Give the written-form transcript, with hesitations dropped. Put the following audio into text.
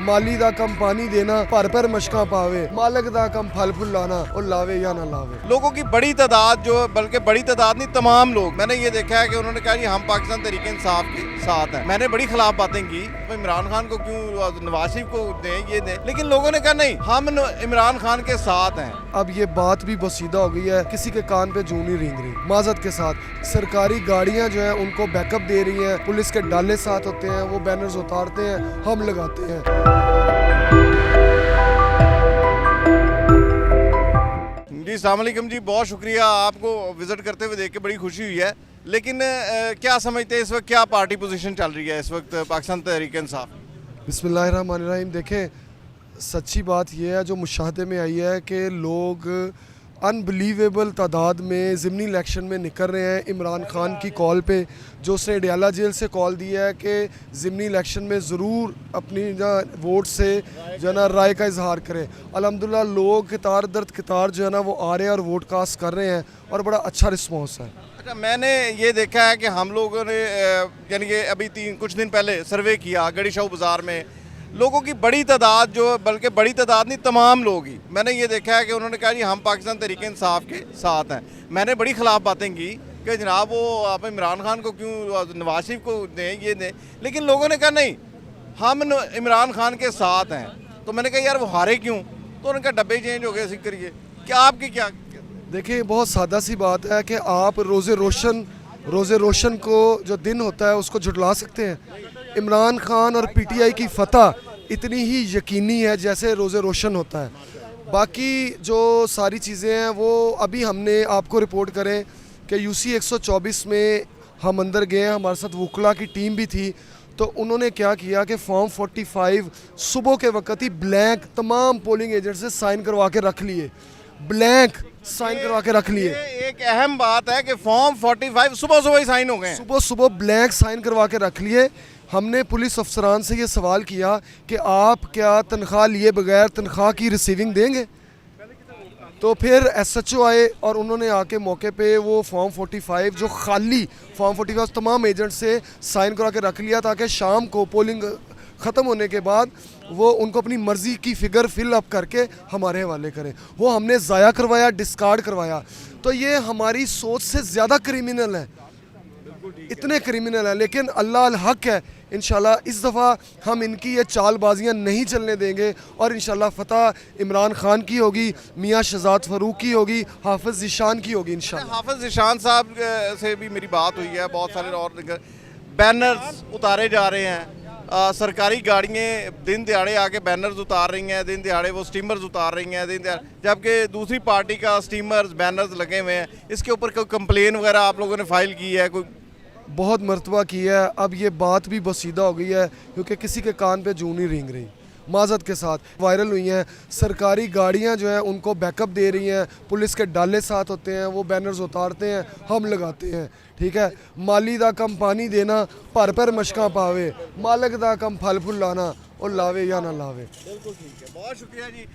माली दा कम पानी देना, भर भर मशका पावे, मालिक दा कम फल फूल लाना, और लावे या ना लावे। लोगों की बड़ी तादाद, जो बल्कि बड़ी तादाद नहीं, तमाम लोग, मैंने ये देखा है कि उन्होंने कहा जी हम पाकिस्तान तहरीक इंसाफ के साथ हैं। मैंने बड़ी खिलाफ बातें की, तो इमरान खान को क्यों, नवाज शरीफ को दें, ये दें, लेकिन लोगों ने कहा नहीं, हम इमरान खान के साथ हैं। अब ये बात भी बसीदा हो गई है, किसी के कान पे जूं नहीं रेंग रही। माजत के साथ सरकारी गाड़ियां जो है उनको बैकअप दे रही हैं, पुलिस के डाले साथ होते हैं, वो बैनर्स उतारते हैं, हम लगाते हैं। जी अस्सलाम वालेकुम जी, बहुत शुक्रिया, आपको विज़िट करते हुए देख के बड़ी खुशी हुई है। लेकिन क्या समझते हैं इस वक्त, क्या पार्टी पोजीशन चल रही है इस वक्त पाकिस्तान तहरीक इंसाफ? बिस्मिल्लाहिर्रहमानिर्रहीम। देखें, सच्ची बात यह है जो मुशाहदे में आई है कि लोग अनबिलीवेबल तादाद में ज़िमनी इलेक्शन में निकल रहे हैं इमरान खान की कॉल पे, जो उसने डयाला जेल से कॉल दिया है कि ज़िमनी इलेक्शन में ज़रूर अपनी वोट से जो है ना राय का इजहार करें। अल्हम्दुलिल्लाह लोग कितार दर्द कितार जो है ना वो आ रहे हैं और वोट कास्ट कर रहे हैं, और बड़ा अच्छा रिस्पॉन्स है। अच्छा, मैंने ये देखा है कि हम लोगों ने यानी कि अभी कुछ दिन पहले सर्वे किया गड़ी शाहू बाज़ार में, लोगों की बड़ी तादाद, जो बल्कि बड़ी तादाद नहीं, तमाम लोग ही, मैंने ये देखा है कि उन्होंने कहा जी हम पाकिस्तान तहरीक इंसाफ के साथ हैं। मैंने बड़ी खिलाफ बातें की कि जनाब वो आप इमरान खान को क्यों, नवाज शरीफ को दें, ये दें, लेकिन लोगों ने कहा नहीं, हम इमरान खान के साथ हैं। तो मैंने कहा यार वो हारे क्यों, तो उन्होंने कहा डब्बे चेंज हो गए, इसी करिए। क्या आपकी क्या? देखिए, बहुत सादा सी बात है कि आप रोज़े रोशन को जो दिन होता है उसको झुटला सकते हैं। इमरान खान और पीटीआई की फतह इतनी ही यकीनी है जैसे रोज़े रोशन होता है। बाकी जो सारी चीज़ें हैं वो अभी हमने आपको रिपोर्ट करें कि यूसी 124 में हम अंदर गए हैं, हमारे साथ वकला की टीम भी थी। तो उन्होंने क्या किया कि फॉर्म 45 सुबह के वक्त ही ब्लैंक तमाम पोलिंग एजेंट से साइन करवा के रख लिए, ब्लैंक साइन करवा के रख लिए। एक अहम बात है कि फॉर्म 45 सुबह सुबह ही साइन हो गए, सुबह सुबह ब्लैंक साइन करवा के रख लिए। हमने पुलिस अफसरान से ये सवाल किया कि आप क्या तनख्वाह लिए बगैर तनख्वाह की रिसीविंग देंगे? तो फिर एसएचओ आए और उन्होंने आके मौके पे वो फॉर्म 45 जो खाली फॉर्म 45 तमाम एजेंट से साइन करा के रख लिया, ताकि शाम को पोलिंग ख़त्म होने के बाद वो उनको अपनी मर्ज़ी की फ़िगर फिल अप करके हमारे हवाले करें। वो हमने ज़ाया करवाया, डिस्कार्ड करवाया। तो ये हमारी सोच से ज़्यादा क्रिमिनल है, इतने क्रिमिनल है। लेकिन अल्लाह अल हक है, इंशाल्लाह इस दफ़ा हम इनकी ये चालबाजियाँ नहीं चलने देंगे, और इंशाल्लाह फ़तह इमरान खान की होगी, मियाँ शहजाद फ़ारूक की होगी, हाफिज़ ज़ीशान की होगी इंशाल्लाह। हाफिज़ ज़ीशान साहब से भी मेरी बात हुई है, बहुत सारे और बैनर्स उतारे जा रहे हैं, सरकारी गाड़ियाँ दिन दिहाड़े आके बैनर्स उतार रही हैं, दिन दिहाड़े वो स्टीमर्स उतार रही हैं, दिन दिहाड़े, जबकि दूसरी पार्टी का स्टीमर्स बैनर्स लगे हुए हैं। इसके ऊपर कोई कंप्लेन वगैरह आप लोगों ने फाइल की है? कोई बहुत मरतबा की है। अब ये बात भी बसीदा हो गई है क्योंकि किसी के कान पे जूं नहीं रेंग रही। माजत के साथ वायरल हुई हैं, सरकारी गाड़ियां जो हैं उनको बैकअप दे रही हैं, पुलिस के डाले साथ होते हैं, वो बैनर्स उतारते हैं, हम लगाते हैं। ठीक है, माली दा कम पानी देना, भर भर मशका पावे, मालिक दा कम फल फूल लाना, और लावे या ना लावे। बिल्कुल ठीक है, बहुत शुक्रिया जी।